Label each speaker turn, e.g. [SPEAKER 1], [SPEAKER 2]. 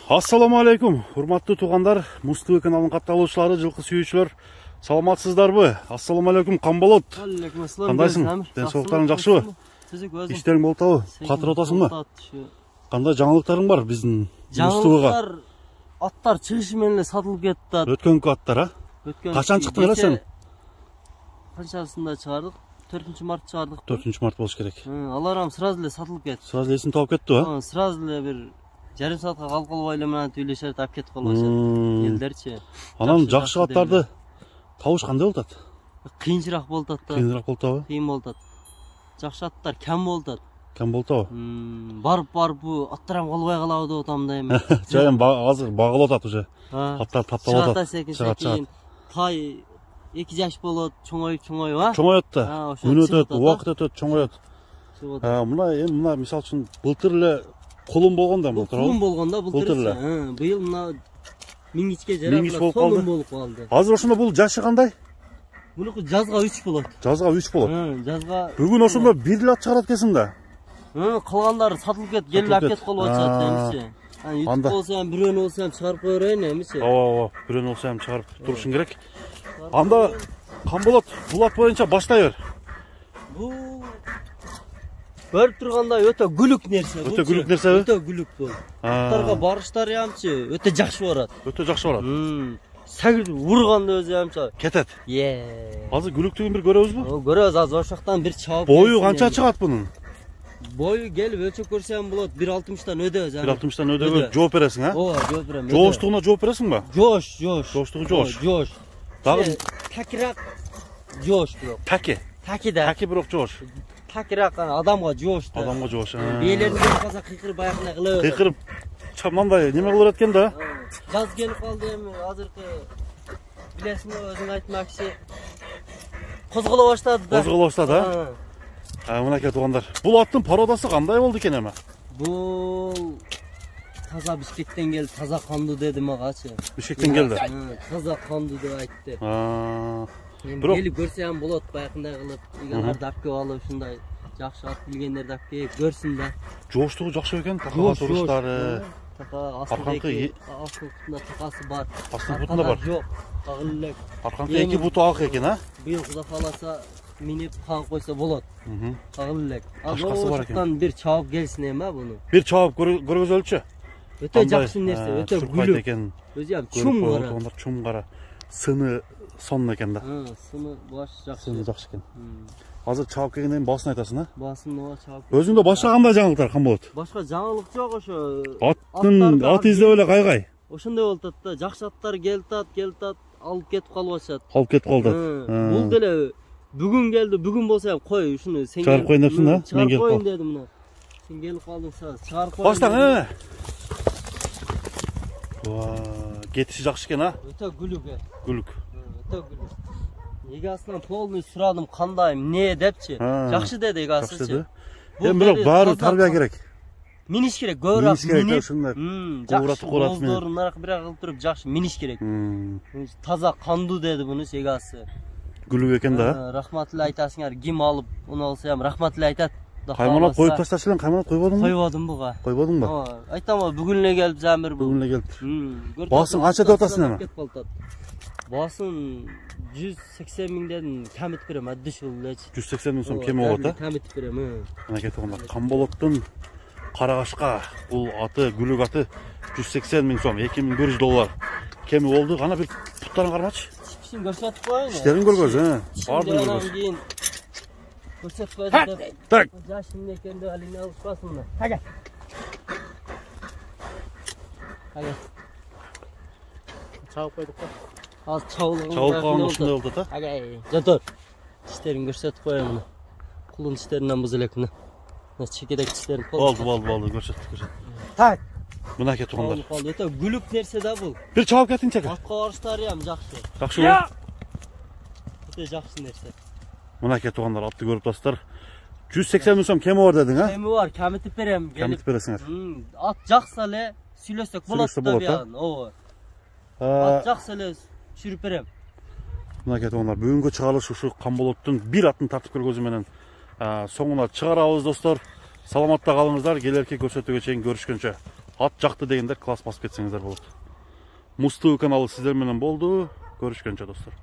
[SPEAKER 1] Ассаламу алейкум, урматтуу туугандар, Муз-ТВ каналынын катталуучулары, жылкы сүйүүчүлөр, саламатсыздарбы? Ассаламу алейкум, Камболот.
[SPEAKER 2] Алейкум ассалам.
[SPEAKER 1] Кандайсың? Ден соолуктарың жакшыбы? Иштериң болтабы? Катыр отасыңбы? Кандай жаңылыктарың бар биздин Муз-ТВга?
[SPEAKER 2] Жаңылыктар аттар чыгышы менен эле сатылып кетти.
[SPEAKER 1] Өткөнкү аттар, а? Качан чыктың эле сен?
[SPEAKER 2] Канчасында чыгардык? 4-март чыгардык.
[SPEAKER 1] 4-март болуш керек.
[SPEAKER 2] Аларам сразу эле сатылып кетти.
[SPEAKER 1] Сразу эле эсин таап кетти, а?
[SPEAKER 2] Сразу эле бир жарым саатка калкалбай эле менен үйлөшөт, алып кетип калышат. Элдерчи.
[SPEAKER 1] Анан жакшы аттарды табыш кандай болот?
[SPEAKER 2] Кыйынчыраак болот да.
[SPEAKER 1] Кыйыныраак болотабы?
[SPEAKER 2] Кыйын болот. Жакшы аттар кем болот.
[SPEAKER 1] Кем болотабы?
[SPEAKER 2] Барып бу аттарым калбай калабы деп атам да эми.
[SPEAKER 1] Жайым азыр багылып атат уже. Аттар тапталып атат.
[SPEAKER 2] Чыгат. Тай 2 жаш болот, чоңоюп, а?
[SPEAKER 1] Чоңоёт да. Күн өтөт, убакыт өтөт, чоңоёт. Мына мисалы үчүн былтыр эле колум болгондо былтыр.
[SPEAKER 2] Колум болгондо былтыр эле. Быйыл мына мингичке жарап колум болуп калды.
[SPEAKER 1] Азыр ошондо бул жашы кандай?
[SPEAKER 2] Мунуку жазга 3 болот.
[SPEAKER 1] Жазга 3 болот.
[SPEAKER 2] Жазга.
[SPEAKER 1] Бүгүн ошондо бир эле ат чыгарат экенсиң да.
[SPEAKER 2] Калгандары сатылып кетти, келип алып кетип калып атышат эмчи. YouTube болсо ham, бирөөнү болсо ham чыгарып кое берейин эмчи.
[SPEAKER 1] Ооба, бирөөнү болсо ham чыгарып турушуң керек. Анда Камболот, бул ат боюнча баштай бер.
[SPEAKER 2] Бул көрүп тургандай өтө күлүк нерсе.
[SPEAKER 1] Өтө күлүк нерсеби?
[SPEAKER 2] Өтө күлүк бул. Аттарга барыштары ямчы өтө жакшы барат.
[SPEAKER 1] Өтө жакшы барат.
[SPEAKER 2] Сагыр урганда өзү ямчы кетет.
[SPEAKER 1] Азыр күлүктүгүн бир көрөбүзбү?
[SPEAKER 2] Көрөбүз, азыр ошоктон бир чабып.
[SPEAKER 1] Бою канча чыгат бунун?
[SPEAKER 2] Бою келип өлчөп көрсөм болот, 1.60-тан өдө.
[SPEAKER 1] 1.60-тан өдөгө жооп бересиң, а?
[SPEAKER 2] Ооба, жооп берем.
[SPEAKER 1] Жооштугуна жооп бересиңби?
[SPEAKER 2] Жоош.
[SPEAKER 1] Жооштугу жоош.
[SPEAKER 2] Жоош.
[SPEAKER 1] Дагы
[SPEAKER 2] такирак жоош бирок. Таки да.
[SPEAKER 1] Таки бирок жоош.
[SPEAKER 2] Такирак адамга жоош да.
[SPEAKER 1] Адамга жоош.
[SPEAKER 2] Биелерин көрүп калса кыйкырып баягындай кылып.
[SPEAKER 1] Кыйкырып мындай неме кылып экен да.
[SPEAKER 2] Жаз келип калды эми, азыркы билесиңби, өзүң айтмакчы. Козголо баштады да.
[SPEAKER 1] Козголо баштады, а? Мынакей туугандар. Бул аттын породасы кандай болду экен эми?
[SPEAKER 2] Бул таза Бишкектен келди, таза кандуу деди магачы.
[SPEAKER 1] Бишкектен келди.
[SPEAKER 2] Таза кандуу деп айтты.
[SPEAKER 1] Бирок
[SPEAKER 2] келип көрсө ham болот, баягындай кылып, игаларды алып келип алып, ушундай жакшы ат билгендерди алып келип көрсүн да.
[SPEAKER 1] Жооштугу жакшы экен, такага туруштары.
[SPEAKER 2] Арканкы астында такасы бар.
[SPEAKER 1] Астын бутунда бар.
[SPEAKER 2] Жок, кагыл элек.
[SPEAKER 1] Арканкы эки буту ак экен, а?
[SPEAKER 2] Быйыл Кудай кааласа минип кагып койсо болот. Кагыл элек.
[SPEAKER 1] Башкасы бар экен.
[SPEAKER 2] Ошондон бир чабып келсин эми, а буну.
[SPEAKER 1] Бир чабып көргөзөлчү.
[SPEAKER 2] Өтө жакшы нерсе, өтө күлүк
[SPEAKER 1] экен.
[SPEAKER 2] Өзү ham чум кара.
[SPEAKER 1] Чум кара. Сыны сон экен да.
[SPEAKER 2] Сыны баш жакшы.
[SPEAKER 1] Сыны жакшы экен. Азыр чабып келгенден баасын айтасың, а?
[SPEAKER 2] Баасын чабып.
[SPEAKER 1] Өзүңдө башка кандай жаңылыктар болот?
[SPEAKER 2] Башка жаңылык жок, ошо.
[SPEAKER 1] Ат издеп эле кайгай.
[SPEAKER 2] Ошондой болуп атат да. Жакшы аттар келтат, алып кетип калып атышат.
[SPEAKER 1] Алып кетип калды.
[SPEAKER 2] Бул деле бүгүн келди, бүгүн болсо ham кой, ушуну сен
[SPEAKER 1] чыгарып коюн депсиң да?
[SPEAKER 2] Мен келип коюн дедим мына. Сен келип калдың, чыгарып коюн.
[SPEAKER 1] Баштаң, кетиши жакшы экен, а?
[SPEAKER 2] Өтө күлүк.
[SPEAKER 1] Күлүк.
[SPEAKER 2] Өтө күлүк. Эгасынан полный сурадым, кандай, эмне депчи. Жакшы деди эгасычы.
[SPEAKER 1] Эми бирок баары тарбия керек.
[SPEAKER 2] Миниш керек, көбүрөөк минип.
[SPEAKER 1] Жакшы
[SPEAKER 2] кооздорун нарак-бирак кылып туруп жакшы миниш керек. Таза кандуу деди мунус эгасы.
[SPEAKER 1] Күлүк экен да.
[SPEAKER 2] Рахматылы айтасыңар, ким алып, уну алса ham рахматылы айтат.
[SPEAKER 1] Кайманат коюп ташташы элең, кайманат койбодуңбу?
[SPEAKER 2] Койбодум буга.
[SPEAKER 1] Койбодуңбу?
[SPEAKER 2] Айтам, бүгүн эле келип жамыр бул.
[SPEAKER 1] Бүгүн эле келип. Баасын канча деп атасың эми?
[SPEAKER 2] Баасын 180 миңден камит берем, аддыш ул эле.
[SPEAKER 1] 180 миң сом кеми болот, а?
[SPEAKER 2] Камит берем.
[SPEAKER 1] Мынакей туугандар, Камболоттун Карагашка бул аты, күлүк аты 180 миң сом, $2100 кеми болду. Кана бир буттарын кармачы.
[SPEAKER 2] Ишин көрсөтүп коюн.
[SPEAKER 1] Иштерин көргөз, баардыгын көргөз.
[SPEAKER 2] Көрсөтүп коюн деп.
[SPEAKER 1] Так.
[SPEAKER 2] Жаш эмне экен деп алине алышпасын да. Ага. Чабып койдук да. Аз
[SPEAKER 1] чабылган ушундай болду да.
[SPEAKER 2] Ага. Жотор. Тиштерин көрсөтүп коюн муну. Кулун тиштеринен буз элек муну. Чекедек тиштерин
[SPEAKER 1] болду, көрсөт.
[SPEAKER 2] Так.
[SPEAKER 1] Мынакей туугандар.
[SPEAKER 2] Өтө күлүк нерсе да бул.
[SPEAKER 1] Бир чабып кетиңчи.
[SPEAKER 2] Атка барыштары ham жакшы.
[SPEAKER 1] Жакшыбы?
[SPEAKER 2] Өтө жакшы нерсе.
[SPEAKER 1] Мынакей туугандар, атты көрүп атасыздар. 180 миң сом кеми бар дедиң, а?
[SPEAKER 2] Кеми бар, камитип берем.
[SPEAKER 1] Камитип бересиңер.
[SPEAKER 2] Ат жакса эле сүйлөсөк болот да биян. Ооба. Ат жакса эле сүрүп берем.
[SPEAKER 1] Мынакей туугандар, бүгүнкү чыгарылыш ушу Камболоттун бир атын тартып көргөзүү менен соңуна чыгарабыз достор. Саламатта калыңыздар. Келерки көрсөтүүгө чейин көрүшкөнчө. ат жақты дегендер класс басып кетсеңіздер болады. Муз ТВ каналы сіздер менен болду. Көрүшкөнчө достор.